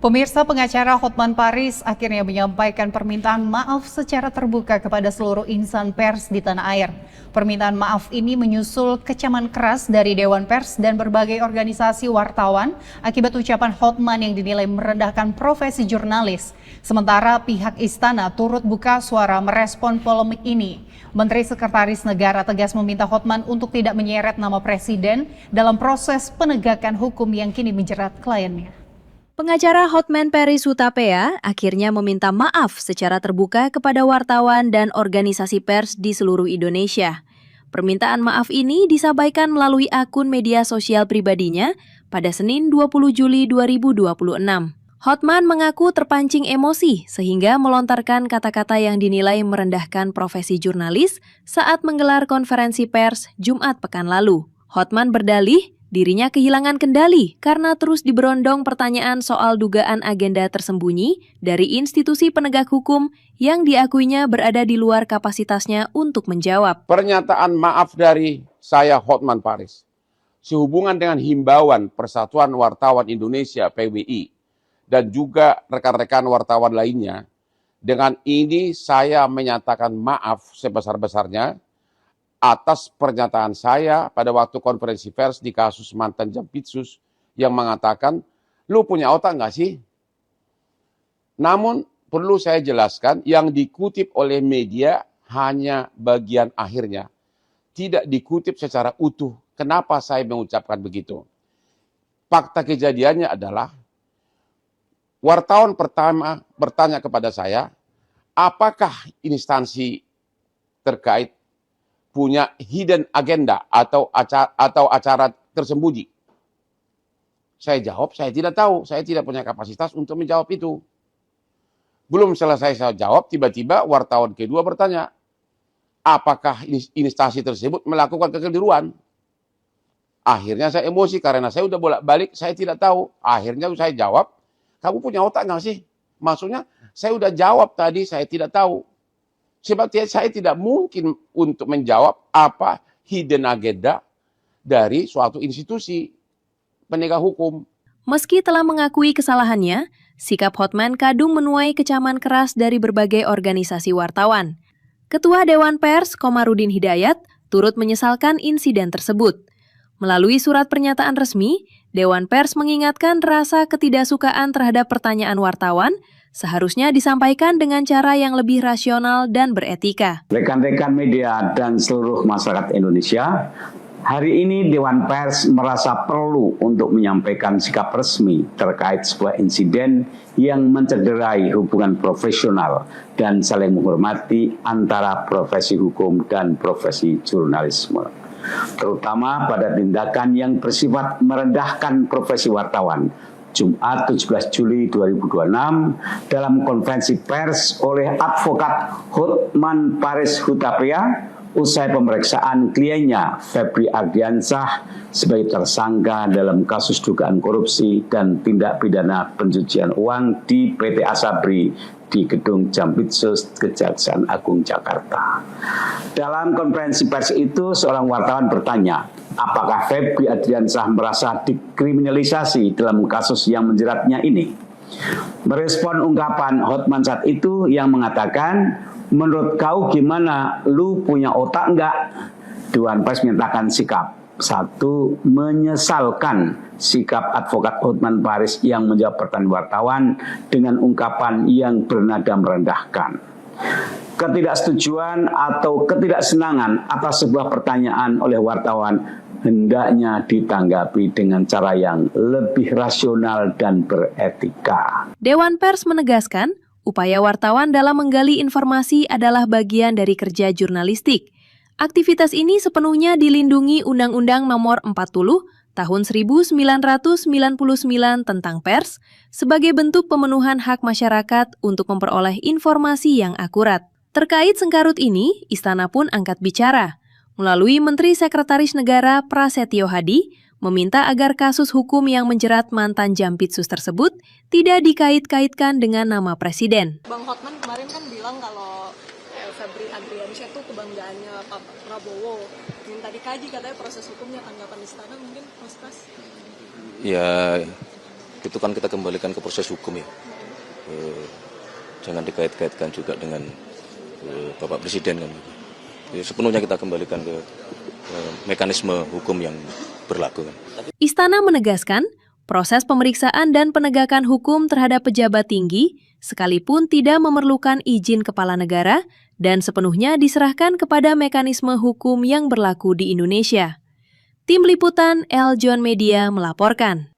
Pemirsa, pengacara Hotman Paris akhirnya menyampaikan permintaan maaf secara terbuka kepada seluruh insan pers di tanah air. Permintaan maaf ini menyusul kecaman keras dari Dewan Pers dan berbagai organisasi wartawan akibat ucapan Hotman yang dinilai merendahkan profesi jurnalis. Sementara pihak istana turut buka suara merespon polemik ini. Menteri Sekretaris Negara tegas meminta Hotman untuk tidak menyeret nama presiden dalam proses penegakan hukum yang kini menjerat kliennya. Pengacara Hotman Paris Hutapea akhirnya meminta maaf secara terbuka kepada wartawan dan organisasi pers di seluruh Indonesia. Permintaan maaf ini disampaikan melalui akun media sosial pribadinya pada Senin 20 Juli 2026. Hotman mengaku terpancing emosi sehingga melontarkan kata-kata yang dinilai merendahkan profesi jurnalis saat menggelar konferensi pers Jumat pekan lalu. Hotman berdalih dirinya kehilangan kendali karena terus diberondong pertanyaan soal dugaan agenda tersembunyi dari institusi penegak hukum yang diakuinya berada di luar kapasitasnya untuk menjawab. Pernyataan maaf dari saya Hotman Paris sehubungan dengan himbauan Persatuan Wartawan Indonesia PWI dan juga rekan-rekan wartawan lainnya. Dengan ini saya menyatakan maaf sebesar-besarnya atas pernyataan saya pada waktu konferensi pers di kasus mantan Jampitsus yang mengatakan, lu punya otak nggak sih? Namun perlu saya jelaskan, yang dikutip oleh media hanya bagian akhirnya. Tidak dikutip secara utuh. Kenapa saya mengucapkan begitu? Fakta kejadiannya adalah, wartawan pertama bertanya kepada saya, apakah instansi terkait punya hidden agenda atau acara tersembunyi? Saya jawab, saya tidak tahu. Saya tidak punya kapasitas untuk menjawab itu. Belum selesai saya jawab, tiba-tiba wartawan kedua bertanya, apakah instansi tersebut melakukan kekeliruan? Akhirnya saya emosi karena saya udah bolak-balik, saya tidak tahu. Akhirnya saya jawab, kamu punya otak nggak sih? Maksudnya, saya udah jawab tadi, saya tidak tahu. Sebab saya tidak mungkin untuk menjawab apa hidden agenda dari suatu institusi penegak hukum. Meski telah mengakui kesalahannya, sikap Hotman kadung menuai kecaman keras dari berbagai organisasi wartawan. Ketua Dewan Pers Komarudin Hidayat turut menyesalkan insiden tersebut. Melalui surat pernyataan resmi, Dewan Pers mengingatkan rasa ketidaksukaan terhadap pertanyaan wartawan seharusnya disampaikan dengan cara yang lebih rasional dan beretika. Rekan-rekan media dan seluruh masyarakat Indonesia, hari ini Dewan Pers merasa perlu untuk menyampaikan sikap resmi terkait sebuah insiden yang mencederai hubungan profesional dan saling menghormati antara profesi hukum dan profesi jurnalisme. Terutama pada tindakan yang bersifat merendahkan profesi wartawan. Jumat 17 Juli 2026 dalam konferensi pers oleh advokat Hotman Paris Hutapea usai pemeriksaan kliennya Febri Ardiansyah sebagai tersangka dalam kasus dugaan korupsi dan tindak pidana pencucian uang di PT Asabri di Gedung Jampitsus Kejaksaan Agung Jakarta. Dalam konferensi pers itu seorang wartawan bertanya, apakah Febri Ardiansyah merasa dikriminalisasi dalam kasus yang menjeratnya ini? Merespon ungkapan Hotman saat itu yang mengatakan, menurut kau gimana? Lu punya otak enggak? Dewan Pers menyatakan sikap. Satu, menyesalkan sikap advokat Hotman Paris yang menjawab pertanyaan wartawan dengan ungkapan yang bernada merendahkan. Ketidaksetujuan atau ketidaksenangan atas sebuah pertanyaan oleh wartawan hendaknya ditanggapi dengan cara yang lebih rasional dan beretika. Dewan Pers menegaskan, upaya wartawan dalam menggali informasi adalah bagian dari kerja jurnalistik. Aktivitas ini sepenuhnya dilindungi Undang-Undang Nomor 40 Tahun 1999 tentang pers sebagai bentuk pemenuhan hak masyarakat untuk memperoleh informasi yang akurat. Terkait sengkarut ini, Istana pun angkat bicara. Melalui Menteri Sekretaris Negara Prasetyo Hadi, meminta agar kasus hukum yang menjerat mantan Jampitsus tersebut tidak dikait-kaitkan dengan nama presiden. Bang Hotman kemarin kan bilang kalau Febri Ardiansyah itu kebanggaannya Pak Prabowo. Minta dikaji katanya proses hukumnya, tanggapan istana mungkin Mas Pras? Ya, itu kan kita kembalikan ke proses hukum ya. Jangan dikait-kaitkan juga dengan Bapak Presiden kan. Sepenuhnya kita kembalikan ke mekanisme hukum yang berlaku kan. Istana menegaskan, proses pemeriksaan dan penegakan hukum terhadap pejabat tinggi sekalipun tidak memerlukan izin kepala negara dan sepenuhnya diserahkan kepada mekanisme hukum yang berlaku di Indonesia. Tim Liputan El John Media melaporkan.